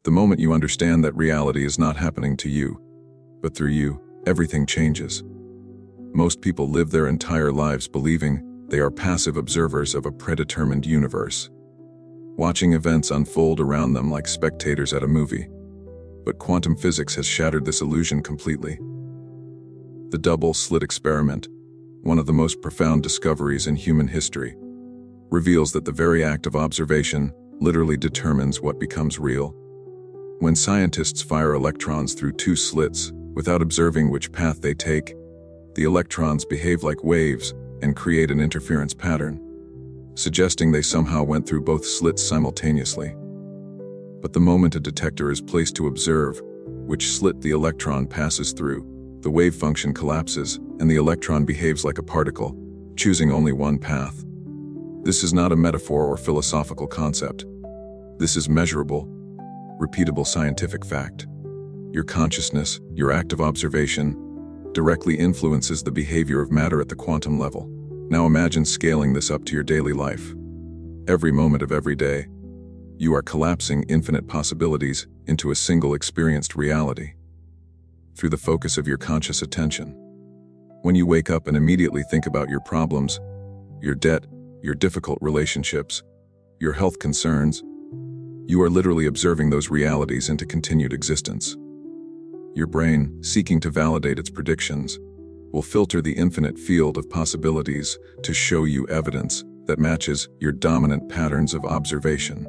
The moment you understand that reality is not happening to you, but through you, everything changes. Most people live their entire lives believing they are passive observers of a predetermined universe, watching events unfold around them like spectators at a movie. But quantum physics has shattered this illusion completely. The double slit experiment, one of the most profound discoveries in human history, reveals that the very act of observation literally determines what becomes real. When scientists fire electrons through two slits without observing which path they take, the electrons behave like waves and create an interference pattern, suggesting they somehow went through both slits simultaneously. But the moment a detector is placed to observe which slit the electron passes through, the wave function collapses and the electron behaves like a particle, choosing only one path. This is not a metaphor or philosophical concept. This is measurable, repeatable scientific fact. Your consciousness, your act of observation, directly influences the behavior of matter at the quantum level. Now imagine scaling this up to your daily life. Every moment of every day, you are collapsing infinite possibilities into a single experienced reality through the focus of your conscious attention. When you wake up and immediately think about your problems, your debt, your difficult relationships, your health concerns, you are literally observing those realities into continued existence. Your brain, seeking to validate its predictions, will filter the infinite field of possibilities to show you evidence that matches your dominant patterns of observation.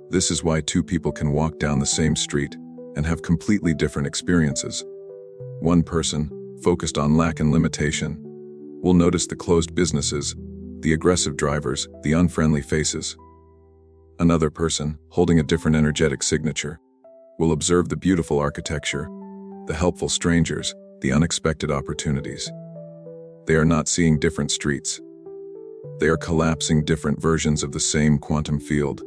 This is why two people can walk down the same street and have completely different experiences. One person, focused on lack and limitation, will notice the closed businesses, the aggressive drivers, the unfriendly faces. Another person, holding a different energetic signature, will observe the beautiful architecture, the helpful strangers, the unexpected opportunities. They are not seeing different streets. They are collapsing different versions of the same quantum field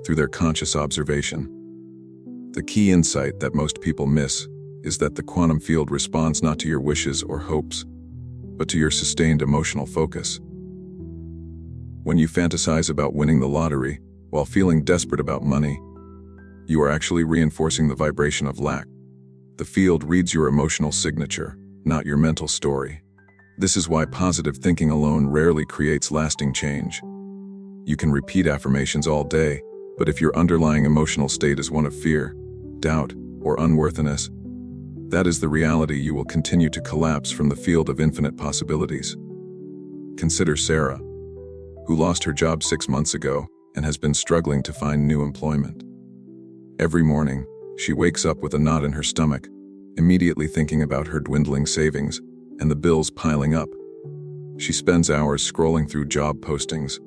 through their conscious observation. The key insight that most people miss is that the quantum field responds not to your wishes or hopes, but to your sustained emotional focus. When you fantasize about winning the lottery while feeling desperate about money, you are actually reinforcing the vibration of lack. The field reads your emotional signature, not your mental story. This is why positive thinking alone rarely creates lasting change. You can repeat affirmations all day, but if your underlying emotional state is one of fear, doubt, or unworthiness, that is the reality you will continue to collapse from the field of infinite possibilities. Consider Sarah, who lost her job 6 months ago and has been struggling to find new employment. Every morning, she wakes up with a knot in her stomach, immediately thinking about her dwindling savings and the bills piling up. She spends hours scrolling through job postings,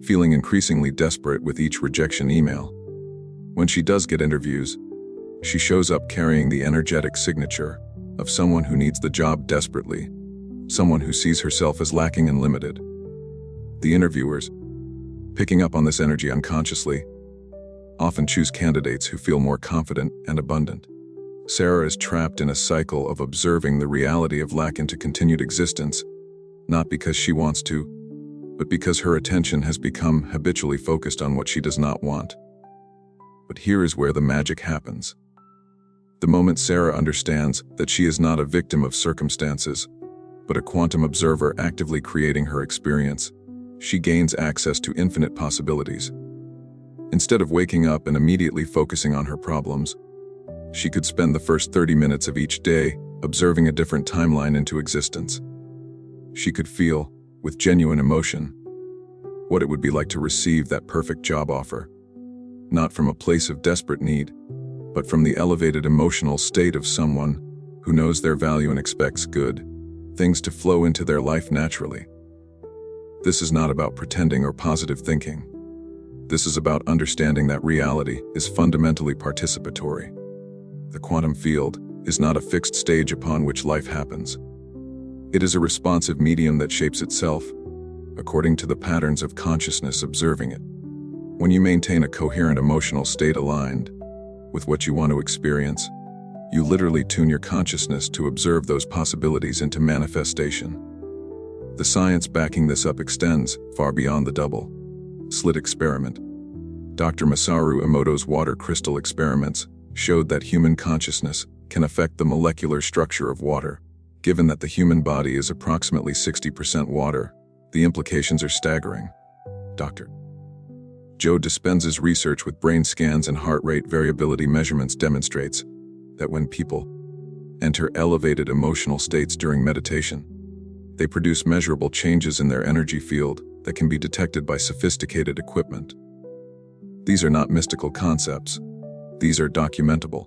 feeling increasingly desperate with each rejection email. When she does get interviews, she shows up carrying the energetic signature of someone who needs the job desperately, someone who sees herself as lacking and limited. The interviewers, picking up on this energy unconsciously, often choose candidates who feel more confident and abundant. Sarah is trapped in a cycle of observing the reality of lack into continued existence, not because she wants to, but because her attention has become habitually focused on what she does not want. But here is where the magic happens. The moment Sarah understands that she is not a victim of circumstances, but a quantum observer actively creating her experience, she gains access to infinite possibilities. Instead of waking up and immediately focusing on her problems, she could spend the first 30 minutes of each day observing a different timeline into existence. She could feel, with genuine emotion, what it would be like to receive that perfect job offer, not from a place of desperate need, but from the elevated emotional state of someone who knows their value and expects good things to flow into their life naturally. This is not about pretending or positive thinking. This is about understanding that reality is fundamentally participatory. The quantum field is not a fixed stage upon which life happens. It is a responsive medium that shapes itself according to the patterns of consciousness observing it. When you maintain a coherent emotional state aligned with what you want to experience, you literally tune your consciousness to observe those possibilities into manifestation. The science backing this up extends far beyond the double slit experiment. Dr. Masaru Emoto's water crystal experiments showed that human consciousness can affect the molecular structure of water. Given that the human body is approximately 60% water, the implications are staggering. Dr. Joe Dispenza's research with brain scans and heart rate variability measurements demonstrates that when people enter elevated emotional states during meditation, they produce measurable changes in their energy field that can be detected by sophisticated equipment. These are not mystical concepts. These are documentable,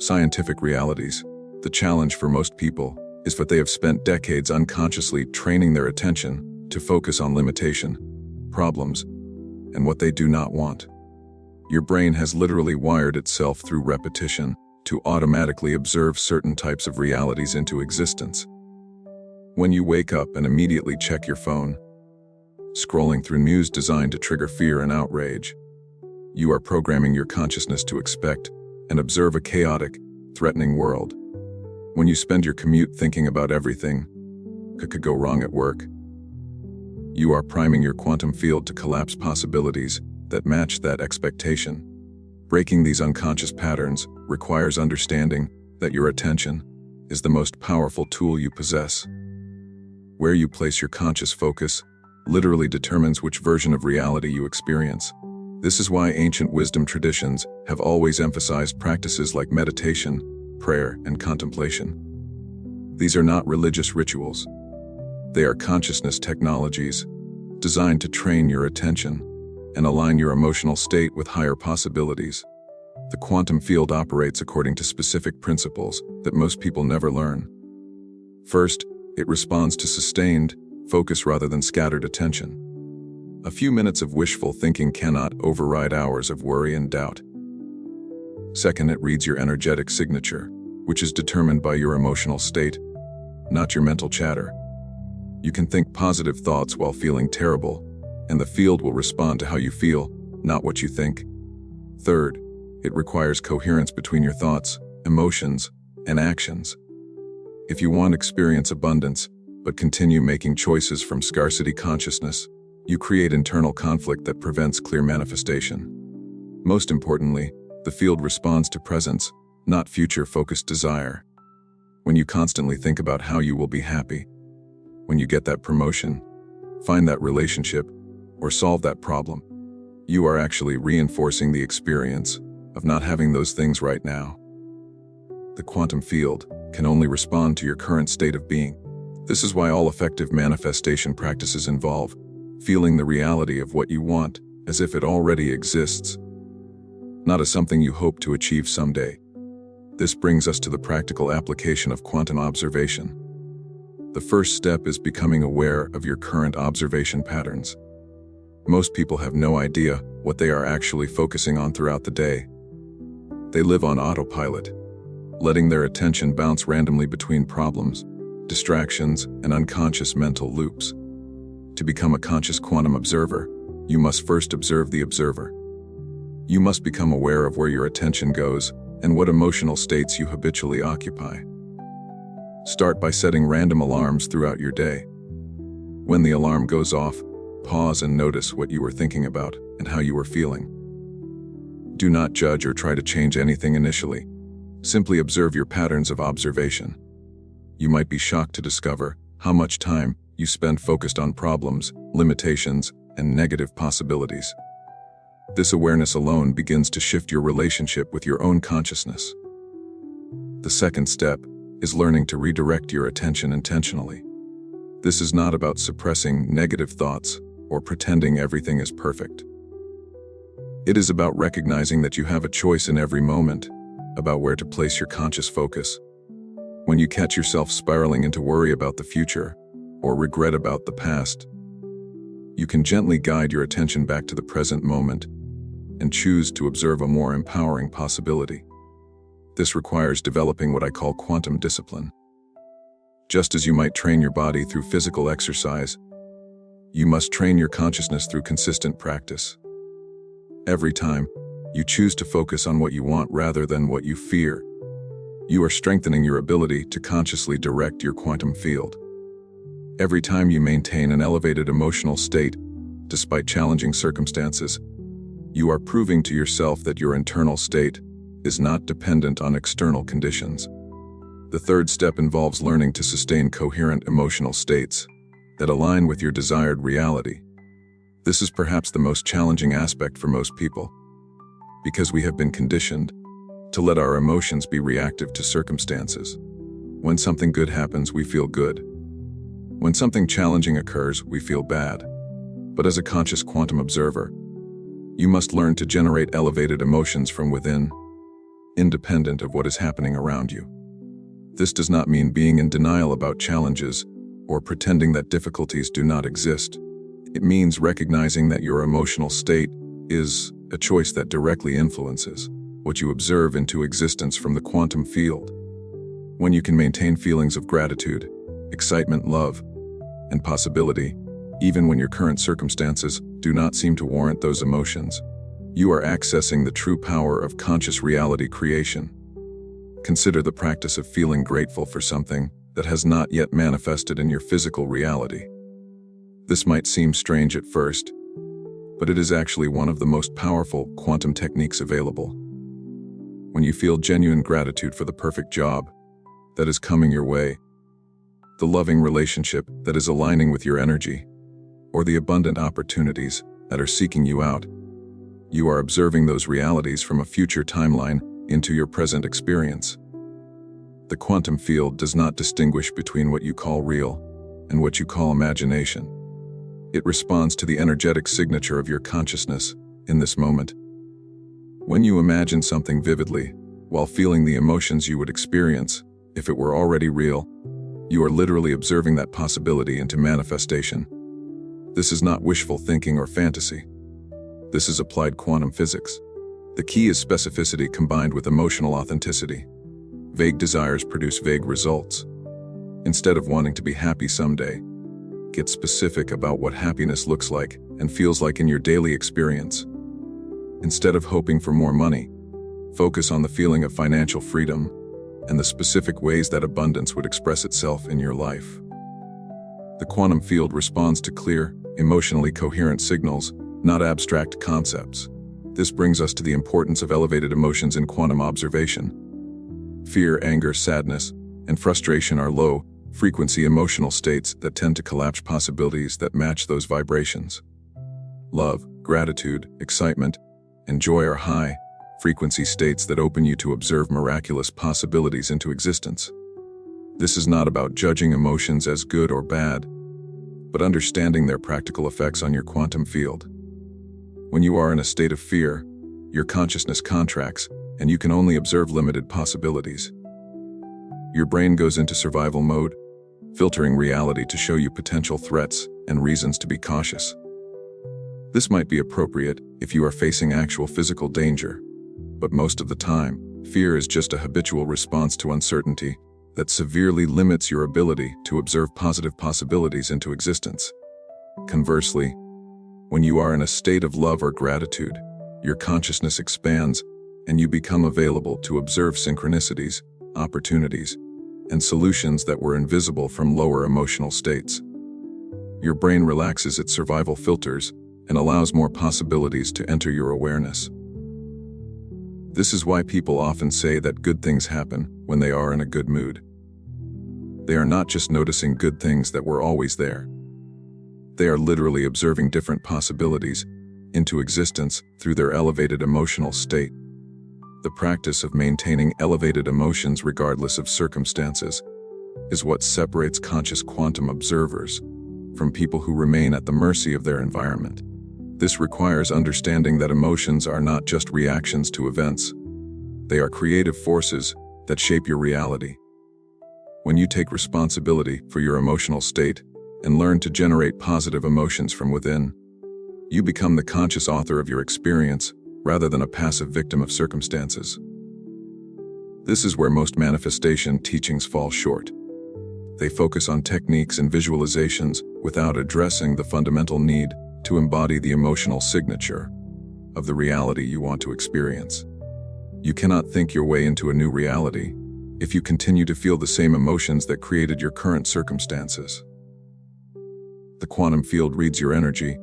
scientific realities. The challenge for most people is that they have spent decades unconsciously training their attention to focus on limitation, problems, and what they do not want. Your brain has literally wired itself through repetition to automatically observe certain types of realities into existence. When you wake up and immediately check your phone, scrolling through news designed to trigger fear and outrage, you are programming your consciousness to expect and observe a chaotic, threatening world. When you spend your commute thinking about everything that could go wrong at work, you are priming your quantum field to collapse possibilities that match that expectation. Breaking these unconscious patterns requires understanding that your attention is the most powerful tool you possess. Where you place your conscious focus literally determines which version of reality you experience. This is why ancient wisdom traditions have always emphasized practices like meditation, prayer, and contemplation. These are not religious rituals. They are consciousness technologies designed to train your attention and align your emotional state with higher possibilities. The quantum field operates according to specific principles that most people never learn. First, it responds to sustained focus rather than scattered attention. A few minutes of wishful thinking cannot override hours of worry and doubt. Second, it reads your energetic signature, which is determined by your emotional state, not your mental chatter. You can think positive thoughts while feeling terrible, and the field will respond to how you feel, not what you think. Third, it requires coherence between your thoughts, emotions, and actions. If you want to experience abundance, but continue making choices from scarcity consciousness, you create internal conflict that prevents clear manifestation. Most importantly, the field responds to presence, not future-focused desire. When you constantly think about how you will be happy, when you get that promotion, find that relationship, or solve that problem, you are actually reinforcing the experience of not having those things right now. The quantum field can only respond to your current state of being. This is why all effective manifestation practices involve feeling the reality of what you want as if it already exists, not as something you hope to achieve someday. This brings us to the practical application of quantum observation. The first step is becoming aware of your current observation patterns. Most people have no idea what they are actually focusing on throughout the day. They live on autopilot, letting their attention bounce randomly between problems, distractions, and unconscious mental loops. To become a conscious quantum observer, you must first observe the observer. You must become aware of where your attention goes and what emotional states you habitually occupy. Start by setting random alarms throughout your day. When the alarm goes off, pause and notice what you were thinking about and how you were feeling. Do not judge or try to change anything initially. Simply observe your patterns of observation. You might be shocked to discover how much time you spend focused on problems, limitations, and negative possibilities. This awareness alone begins to shift your relationship with your own consciousness. The second step is learning to redirect your attention intentionally. This is not about suppressing negative thoughts or pretending everything is perfect. It is about recognizing that you have a choice in every moment about where to place your conscious focus. When you catch yourself spiraling into worry about the future or regret about the past, you can gently guide your attention back to the present moment and choose to observe a more empowering possibility. This requires developing what I call quantum discipline. Just as you might train your body through physical exercise, you must train your consciousness through consistent practice. Every time you choose to focus on what you want rather than what you fear, you are strengthening your ability to consciously direct your quantum field. Every time you maintain an elevated emotional state, despite challenging circumstances, You are proving to yourself that your internal state is not dependent on external conditions. The third step involves learning to sustain coherent emotional states that align with your desired reality. This is perhaps the most challenging aspect for most people, because we have been conditioned to let our emotions be reactive to circumstances. When something good happens, we feel good. When something challenging occurs, we feel bad. But as a conscious quantum observer, you must learn to generate elevated emotions from within, independent of what is happening around you. This does not mean being in denial about challenges or pretending that difficulties do not exist. It means recognizing that your emotional state is a choice that directly influences what you observe into existence from the quantum field. When you can maintain feelings of gratitude, excitement, love, and possibility, even when your current circumstances do not seem to warrant those emotions, you are accessing the true power of conscious reality creation. Consider the practice of feeling grateful for something that has not yet manifested in your physical reality. This might seem strange at first, but it is actually one of the most powerful quantum techniques available. When you feel genuine gratitude for the perfect job that is coming your way, the loving relationship that is aligning with your energy, or the abundant opportunities that are seeking you out, you are observing those realities from a future timeline into your present experience. The quantum field does not distinguish between what you call real and what you call imagination. It responds to the energetic signature of your consciousness in this moment. When you imagine something vividly, while feeling the emotions you would experience if it were already real, you are literally observing that possibility into manifestation. This is not wishful thinking or fantasy. This is applied quantum physics. The key is specificity combined with emotional authenticity. Vague desires produce vague results. Instead of wanting to be happy someday, get specific about what happiness looks like and feels like in your daily experience. Instead of hoping for more money, focus on the feeling of financial freedom and the specific ways that abundance would express itself in your life. The quantum field responds to clear, emotionally coherent signals, not abstract concepts. This brings us to the importance of elevated emotions in quantum observation. Fear, anger, sadness, and frustration are low-frequency emotional states that tend to collapse possibilities that match those vibrations. Love, gratitude, excitement, and joy are high-frequency states that open you to observe miraculous possibilities into existence. This is not about judging emotions as good or bad, but understanding their practical effects on your quantum field. When you are in a state of fear, your consciousness contracts, and you can only observe limited possibilities. Your brain goes into survival mode, filtering reality to show you potential threats and reasons to be cautious. This might be appropriate if you are facing actual physical danger, but most of the time, fear is just a habitual response to uncertainty that severely limits your ability to observe positive possibilities into existence. Conversely, when you are in a state of love or gratitude, your consciousness expands and you become available to observe synchronicities, opportunities, and solutions that were invisible from lower emotional states. Your brain relaxes its survival filters and allows more possibilities to enter your awareness. This is why people often say that good things happen when they are in a good mood. They are not just noticing good things that were always there. They are literally observing different possibilities into existence through their elevated emotional state. The practice of maintaining elevated emotions regardless of circumstances is what separates conscious quantum observers from people who remain at the mercy of their environment. This requires understanding that emotions are not just reactions to events. They are creative forces that shape your reality. When you take responsibility for your emotional state and learn to generate positive emotions from within, you become the conscious author of your experience rather than a passive victim of circumstances. This is where most manifestation teachings fall short. They focus on techniques and visualizations without addressing the fundamental need to embody the emotional signature of the reality you want to experience. You cannot think your way into a new reality if you continue to feel the same emotions that created your current circumstances. The quantum field reads your energy,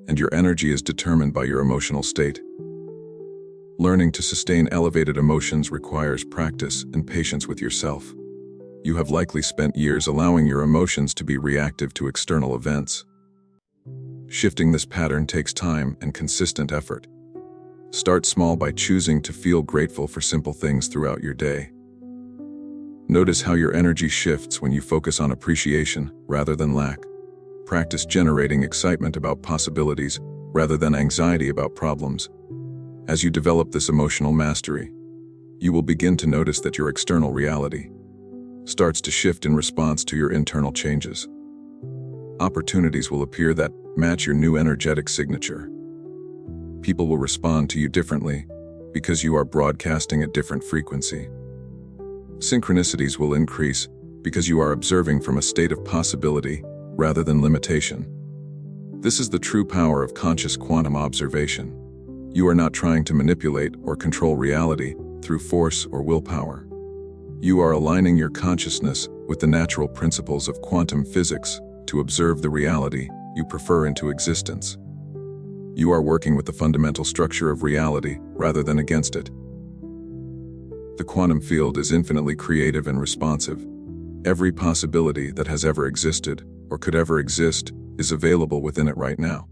and your energy is determined by your emotional state. Learning to sustain elevated emotions requires practice and patience with yourself. You have likely spent years allowing your emotions to be reactive to external events. Shifting this pattern takes time and consistent effort. Start small by choosing to feel grateful for simple things throughout your day. Notice how your energy shifts when you focus on appreciation rather than lack. Practice generating excitement about possibilities rather than anxiety about problems. As you develop this emotional mastery, you will begin to notice that your external reality starts to shift in response to your internal changes. Opportunities will appear that match your new energetic signature. People will respond to you differently because you are broadcasting a different frequency. Synchronicities will increase because you are observing from a state of possibility rather than limitation. This is the true power of conscious quantum observation. You are not trying to manipulate or control reality through force or willpower. You are aligning your consciousness with the natural principles of quantum physics to observe the reality you prefer into existence. You are working with the fundamental structure of reality rather than against it. The quantum field is infinitely creative and responsive. Every possibility that has ever existed or could ever exist is available within it right now.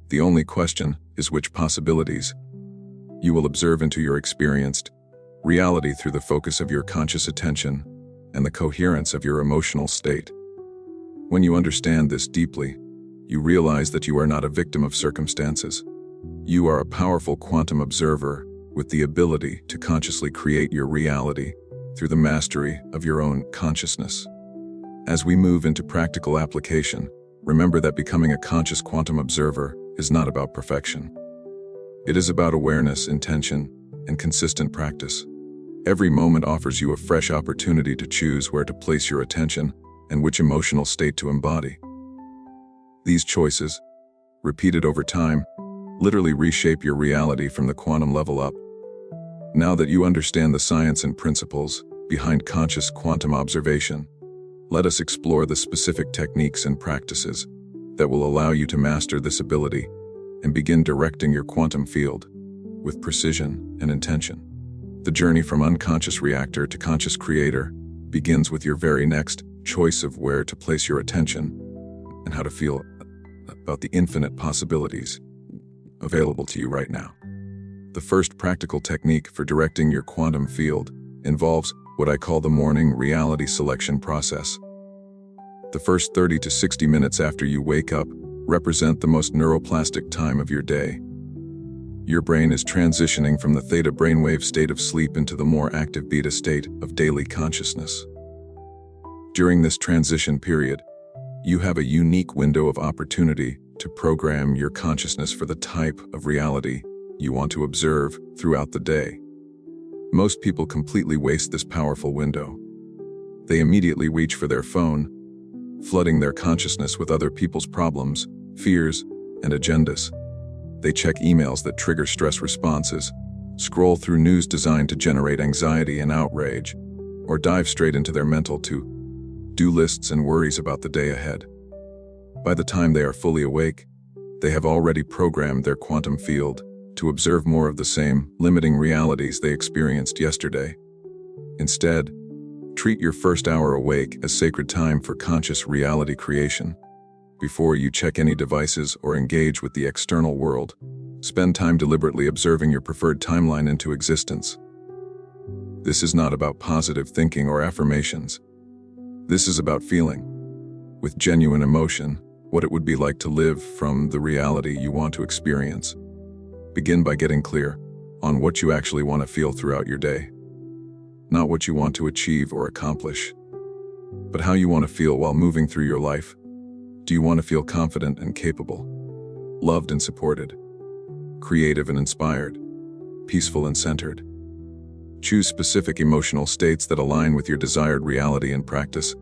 The only question is which possibilities. You will observe into your experienced reality through the focus of your conscious attention and the coherence of your emotional state. When you understand this deeply, you realize that you are not a victim of circumstances. You are a powerful quantum observer with the ability to consciously create your reality through the mastery of your own consciousness. As we move into practical application, remember that becoming a conscious quantum observer is not about perfection. It is about awareness, intention, and consistent practice. Every moment offers you a fresh opportunity to choose where to place your attention and which emotional state to embody. These choices, repeated over time, literally reshape your reality from the quantum level up. Now that you understand the science and principles behind conscious quantum observation, let us explore the specific techniques and practices that will allow you to master this ability and begin directing your quantum field with precision and intention. The journey from unconscious reactor to conscious creator begins with your very next choice of where to place your attention and how to feel about the infinite possibilities available to you right now. The first practical technique for directing your quantum field involves what I call the morning reality selection process. The first 30 to 60 minutes after you wake up represent the most neuroplastic time of your day. Your brain is transitioning from the theta brainwave state of sleep into the more active beta state of daily consciousness. During this transition period, you have a unique window of opportunity to program your consciousness for the type of reality you want to observe throughout the day. Most people completely waste this powerful window. They immediately reach for their phone, flooding their consciousness with other people's problems, fears, and agendas. They check emails that trigger stress responses, scroll through news designed to generate anxiety and outrage, or dive straight into their mental to-do lists and worries about the day ahead. By the time they are fully awake, they have already programmed their quantum field to observe more of the same limiting realities they experienced yesterday. Instead, treat your first hour awake as sacred time for conscious reality creation. Before you check any devices or engage with the external world, spend time deliberately observing your preferred timeline into existence. This is not about positive thinking or affirmations. This is about feeling, with genuine emotion, what it would be like to live from the reality you want to experience. Begin by getting clear on what you actually want to feel throughout your day. Not what you want to achieve or accomplish, but how you want to feel while moving through your life. Do you want to feel confident and capable, loved and supported, creative and inspired, peaceful and centered? Choose specific emotional states that align with your desired reality and practice,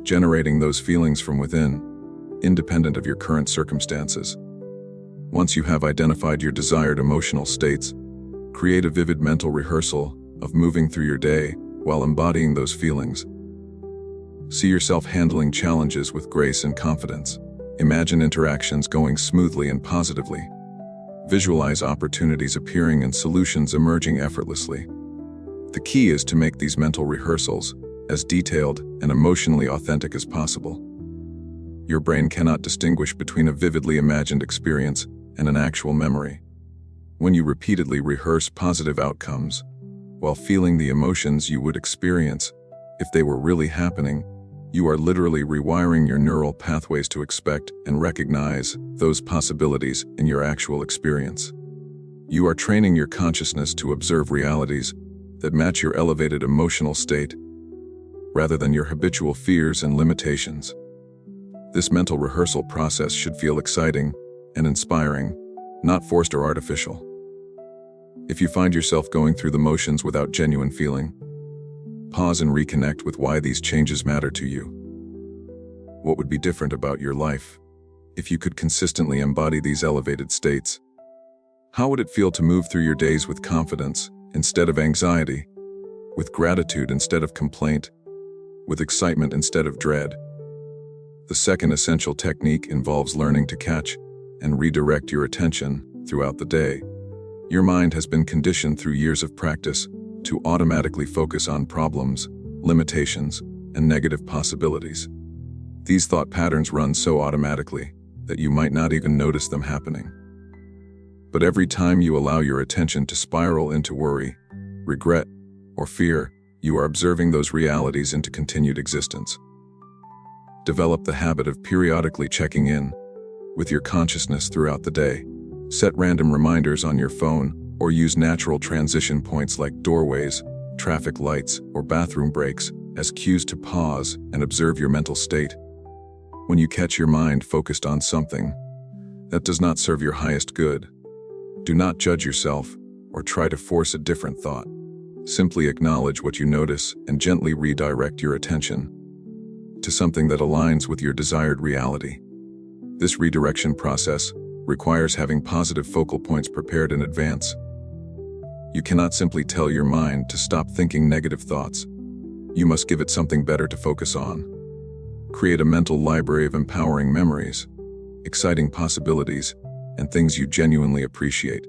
generating those feelings from within, independent of your current circumstances. Once you have identified your desired emotional states, create a vivid mental rehearsal of moving through your day while embodying those feelings. See yourself handling challenges with grace and confidence, Imagine interactions going smoothly and positively. Visualize opportunities appearing and solutions emerging effortlessly. The key is to make these mental rehearsals as detailed and emotionally authentic as possible. Your brain cannot distinguish between a vividly imagined experience and an actual memory. When you repeatedly rehearse positive outcomes, while feeling the emotions you would experience if they were really happening, you are literally rewiring your neural pathways to expect and recognize those possibilities in your actual experience. You are training your consciousness to observe realities that match your elevated emotional state, rather than your habitual fears and limitations. This mental rehearsal process should feel exciting and inspiring, not forced or artificial. If you find yourself going through the motions without genuine feeling, pause and reconnect with why these changes matter to you. What would be different about your life if you could consistently embody these elevated states? How would it feel to move through your days with confidence instead of anxiety, with gratitude instead of complaint, with excitement instead of dread? The second essential technique involves learning to catch and redirect your attention throughout the day. Your mind has been conditioned through years of practice to automatically focus on problems, limitations, and negative possibilities. These thought patterns run so automatically that you might not even notice them happening. But every time you allow your attention to spiral into worry, regret, or fear, you are observing those realities into continued existence. Develop the habit of periodically checking in with your consciousness throughout the day. Set random reminders on your phone or use natural transition points like doorways, traffic lights, or bathroom breaks as cues to pause and observe your mental state. When you catch your mind focused on something that does not serve your highest good, do not judge yourself or try to force a different thought. Simply acknowledge what you notice and gently redirect your attention to something that aligns with your desired reality. This redirection process requires having positive focal points prepared in advance. You cannot simply tell your mind to stop thinking negative thoughts. You must give it something better to focus on. Create a mental library of empowering memories, exciting possibilities, and things you genuinely appreciate.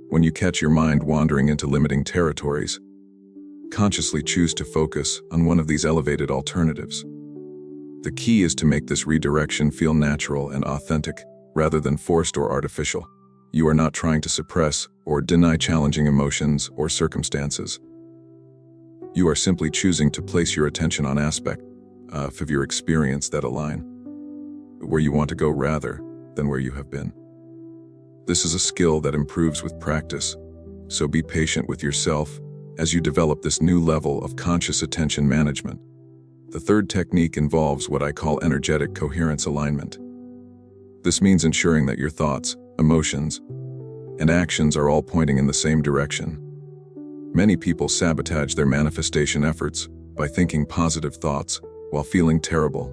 When you catch your mind wandering into limiting territories, consciously choose to focus on one of these elevated alternatives. The key is to make this redirection feel natural and authentic, rather than forced or artificial. You are not trying to suppress or deny challenging emotions or circumstances. You are simply choosing to place your attention on aspects of your experience that align where you want to go rather than where you have been. This is a skill that improves with practice, so be patient with yourself as you develop this new level of conscious attention management. The third technique involves what I call energetic coherence alignment. This means ensuring that your thoughts, emotions, and actions are all pointing in the same direction. Many people sabotage their manifestation efforts by thinking positive thoughts while feeling terrible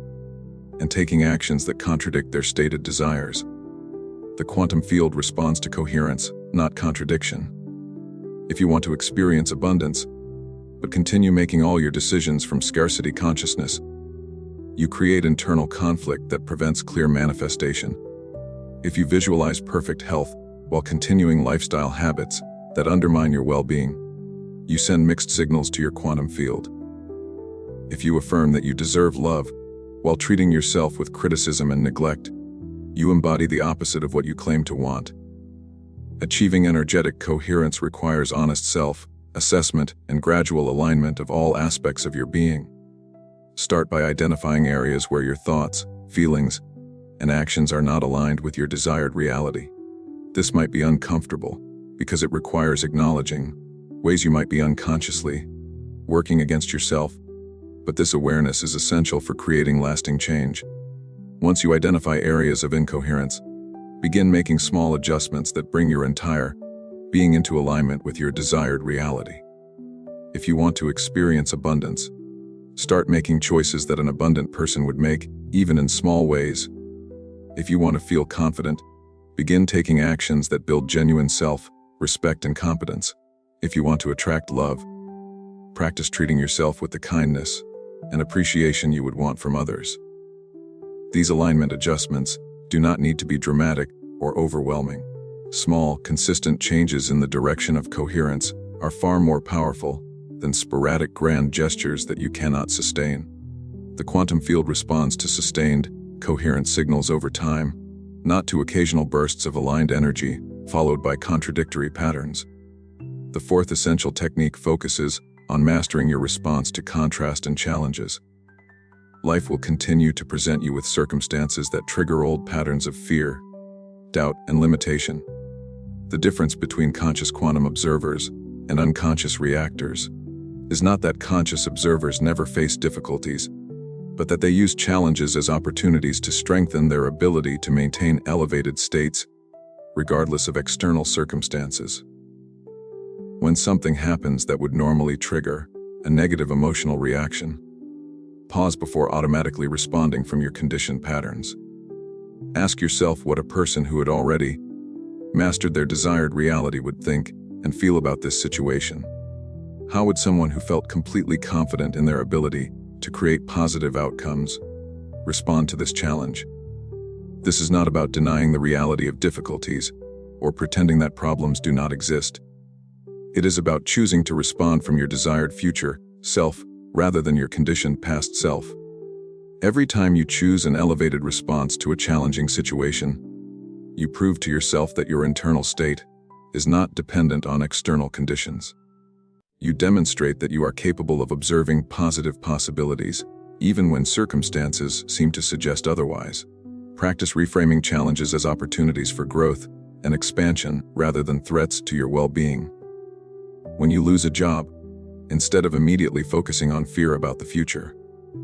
and taking actions that contradict their stated desires. The quantum field responds to coherence, not contradiction. If you want to experience abundance, but continue making all your decisions from scarcity consciousness, you create internal conflict that prevents clear manifestation. If you visualize perfect health while continuing lifestyle habits that undermine your well-being, you send mixed signals to your quantum field. If you affirm that you deserve love while treating yourself with criticism and neglect, you embody the opposite of what you claim to want. Achieving energetic coherence requires honest self-assessment and gradual alignment of all aspects of your being. Start by identifying areas where your thoughts, feelings, and actions are not aligned with your desired reality. This might be uncomfortable because it requires acknowledging ways you might be unconsciously working against yourself, but this awareness is essential for creating lasting change. Once you identify areas of incoherence, begin making small adjustments that bring your entire being into alignment with your desired reality. If you want to experience abundance, start making choices that an abundant person would make, even in small ways. If you want to feel confident, begin taking actions that build genuine self-respect and competence. If you want to attract love, practice treating yourself with the kindness and appreciation you would want from others. These alignment adjustments do not need to be dramatic or overwhelming. Small, consistent changes in the direction of coherence are far more powerful than sporadic grand gestures that you cannot sustain. The quantum field responds to sustained, coherent signals over time, not to occasional bursts of aligned energy followed by contradictory patterns. The fourth essential technique focuses on mastering your response to contrast and challenges. Life will continue to present you with circumstances that trigger old patterns of fear, doubt, and limitation. The difference between conscious quantum observers and unconscious reactors is not that conscious observers never face difficulties, but that they use challenges as opportunities to strengthen their ability to maintain elevated states, regardless of external circumstances. When something happens that would normally trigger a negative emotional reaction, pause before automatically responding from your conditioned patterns. Ask yourself what a person who had already mastered their desired reality would think and feel about this situation. How would someone who felt completely confident in their ability to create positive outcomes respond to this challenge? This is not about denying the reality of difficulties or pretending that problems do not exist. It is about choosing to respond from your desired future self rather than your conditioned past self. Every time you choose an elevated response to a challenging situation, you prove to yourself that your internal state is not dependent on external conditions. You demonstrate that you are capable of observing positive possibilities, even when circumstances seem to suggest otherwise. Practice reframing challenges as opportunities for growth and expansion rather than threats to your well-being. When you lose a job, instead of immediately focusing on fear about the future,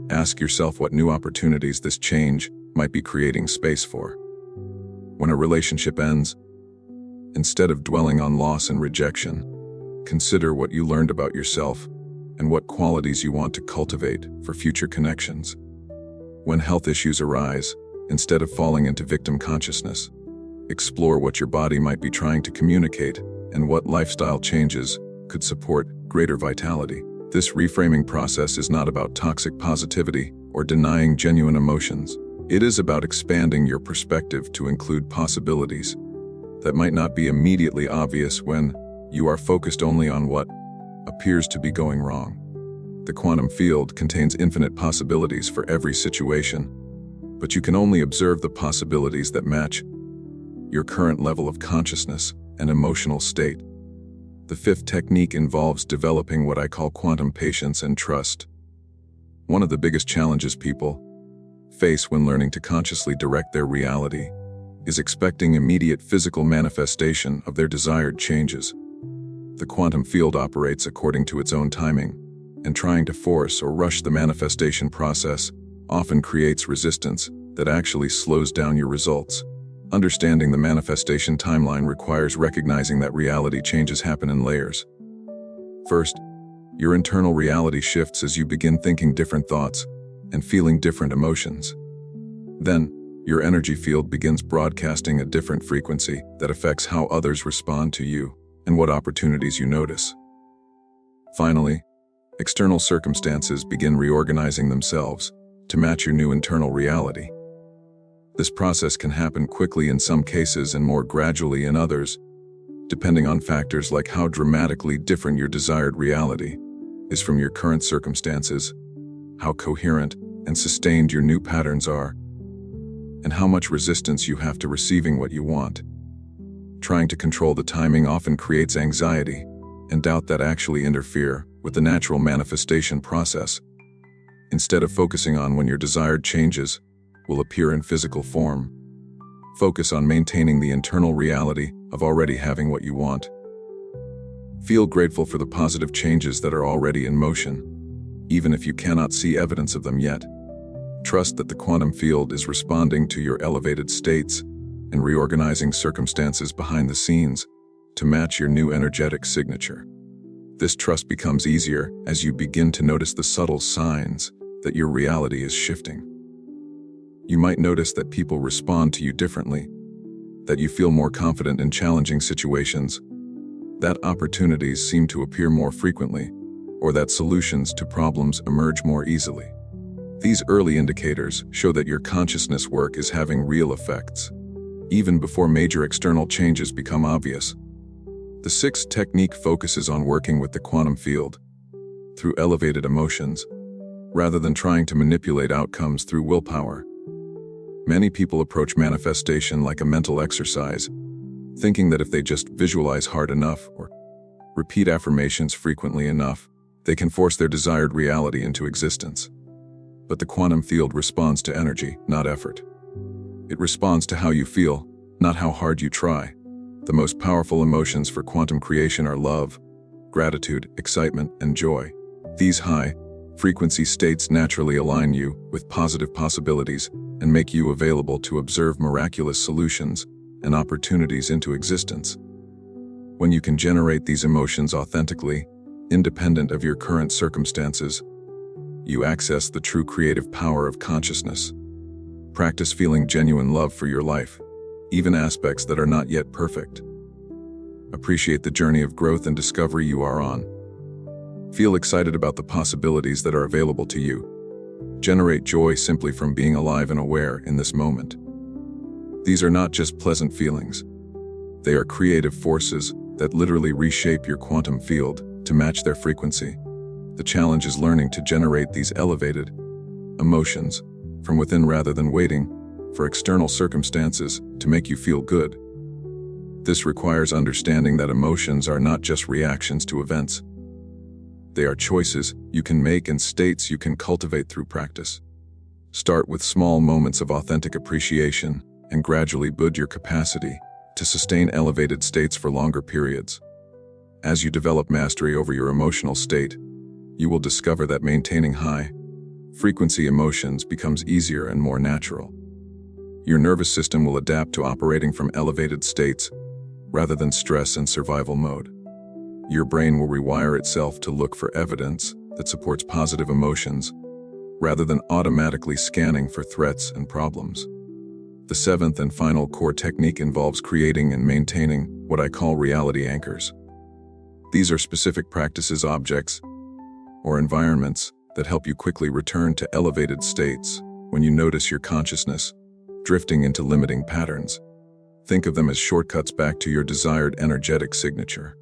ask yourself what new opportunities this change might be creating space for. When a relationship ends, instead of dwelling on loss and rejection, consider what you learned about yourself and what qualities you want to cultivate for future connections. When health issues arise, instead of falling into victim consciousness, explore what your body might be trying to communicate and what lifestyle changes could support greater vitality. This reframing process is not about toxic positivity or denying genuine emotions. It is about expanding your perspective to include possibilities that might not be immediately obvious when you are focused only on what appears to be going wrong. The quantum field contains infinite possibilities for every situation, but you can only observe the possibilities that match your current level of consciousness and emotional state. The fifth technique involves developing what I call quantum patience and trust. One of the biggest challenges people face when learning to consciously direct their reality is expecting immediate physical manifestation of their desired changes. The quantum field operates according to its own timing, and trying to force or rush the manifestation process often creates resistance that actually slows down your results. Understanding the manifestation timeline requires recognizing that reality changes happen in layers. First, your internal reality shifts as you begin thinking different thoughts and feeling different emotions. Then, your energy field begins broadcasting a different frequency that affects how others respond to you and what opportunities you notice. Finally, external circumstances begin reorganizing themselves to match your new internal reality. This process can happen quickly in some cases and more gradually in others, depending on factors like how dramatically different your desired reality is from your current circumstances, how coherent and sustained your new patterns are, and how much resistance you have to receiving what you want. Trying to control the timing often creates anxiety and doubt that actually interfere with the natural manifestation process. Instead of focusing on when your desired changes will appear in physical form, focus on maintaining the internal reality of already having what you want. Feel grateful for the positive changes that are already in motion, even if you cannot see evidence of them yet. Trust that the quantum field is responding to your elevated states and reorganizing circumstances behind the scenes to match your new energetic signature. This trust becomes easier as you begin to notice the subtle signs that your reality is shifting. You might notice that people respond to you differently, that you feel more confident in challenging situations, that opportunities seem to appear more frequently, or that solutions to problems emerge more easily. These early indicators show that your consciousness work is having real effects, even before major external changes become obvious. The sixth technique focuses on working with the quantum field through elevated emotions, rather than trying to manipulate outcomes through willpower. Many people approach manifestation like a mental exercise, thinking that if they just visualize hard enough or repeat affirmations frequently enough, they can force their desired reality into existence. But the quantum field responds to energy, not effort. It responds to how you feel, not how hard you try. The most powerful emotions for quantum creation are love, gratitude, excitement, and joy. These high-frequency states naturally align you with positive possibilities and make you available to observe miraculous solutions and opportunities into existence. When you can generate these emotions authentically, independent of your current circumstances, you access the true creative power of consciousness. Practice feeling genuine love for your life, even aspects that are not yet perfect. Appreciate the journey of growth and discovery you are on. Feel excited about the possibilities that are available to you. Generate joy simply from being alive and aware in this moment. These are not just pleasant feelings. They are creative forces that literally reshape your quantum field to match their frequency. The challenge is learning to generate these elevated emotions from within rather than waiting for external circumstances to make you feel good. This requires understanding that emotions are not just reactions to events. They are choices you can make and states you can cultivate through practice. Start with small moments of authentic appreciation and gradually build your capacity to sustain elevated states for longer periods. As you develop mastery over your emotional state, you will discover that maintaining high-frequency emotions becomes easier and more natural. Your nervous system will adapt to operating from elevated states rather than stress and survival mode. Your brain will rewire itself to look for evidence that supports positive emotions rather than automatically scanning for threats and problems. The seventh and final core technique involves creating and maintaining what I call reality anchors. These are specific practices, objects, or environments that help you quickly return to elevated states when you notice your consciousness drifting into limiting patterns. Think of them as shortcuts back to your desired energetic signature.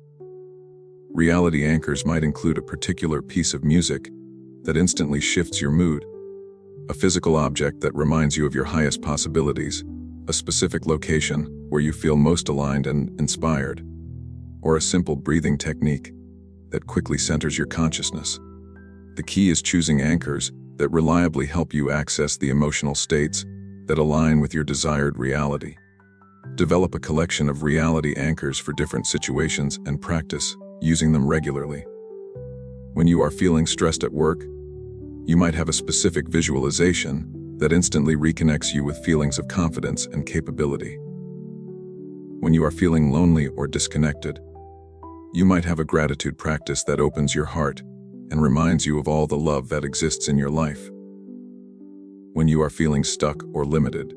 Reality anchors might include a particular piece of music that instantly shifts your mood, a physical object that reminds you of your highest possibilities, a specific location where you feel most aligned and inspired, or a simple breathing technique that quickly centers your consciousness. The key is choosing anchors that reliably help you access the emotional states that align with your desired reality. Develop a collection of reality anchors for different situations and practice using them regularly. When you are feeling stressed at work, you might have a specific visualization that instantly reconnects you with feelings of confidence and capability. When you are feeling lonely or disconnected, you might have a gratitude practice that opens your heart and reminds you of all the love that exists in your life. When you are feeling stuck or limited,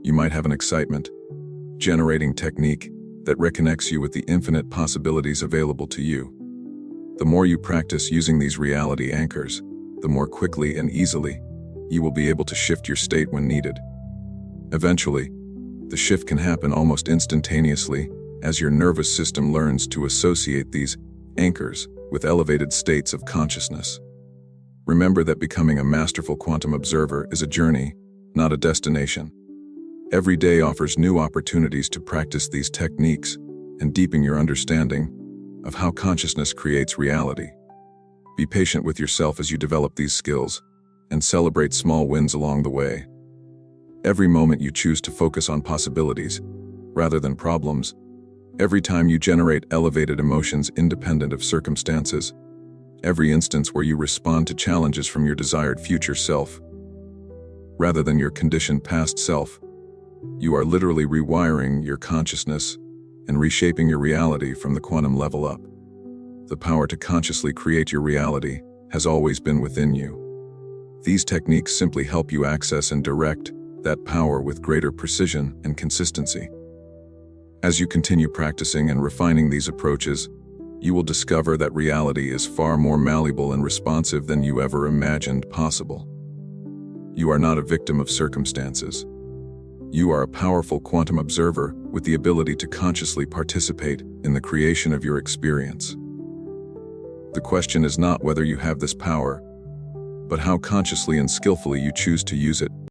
you might have an excitement generating technique that reconnects you with the infinite possibilities available to you. The more you practice using these reality anchors, the more quickly and easily you will be able to shift your state when needed. Eventually, the shift can happen almost instantaneously as your nervous system learns to associate these anchors with elevated states of consciousness. Remember that becoming a masterful quantum observer is a journey, not a destination. Every day offers new opportunities to practice these techniques and deepen your understanding of how consciousness creates reality. Be patient with yourself as you develop these skills and celebrate small wins along the way. Every moment you choose to focus on possibilities rather than problems, every time you generate elevated emotions independent of circumstances, every instance where you respond to challenges from your desired future self rather than your conditioned past self, you are literally rewiring your consciousness and reshaping your reality from the quantum level up. The power to consciously create your reality has always been within you. These techniques simply help you access and direct that power with greater precision and consistency. As you continue practicing and refining these approaches, you will discover that reality is far more malleable and responsive than you ever imagined possible. You are not a victim of circumstances. You are a powerful quantum observer with the ability to consciously participate in the creation of your experience. The question is not whether you have this power, but how consciously and skillfully you choose to use it.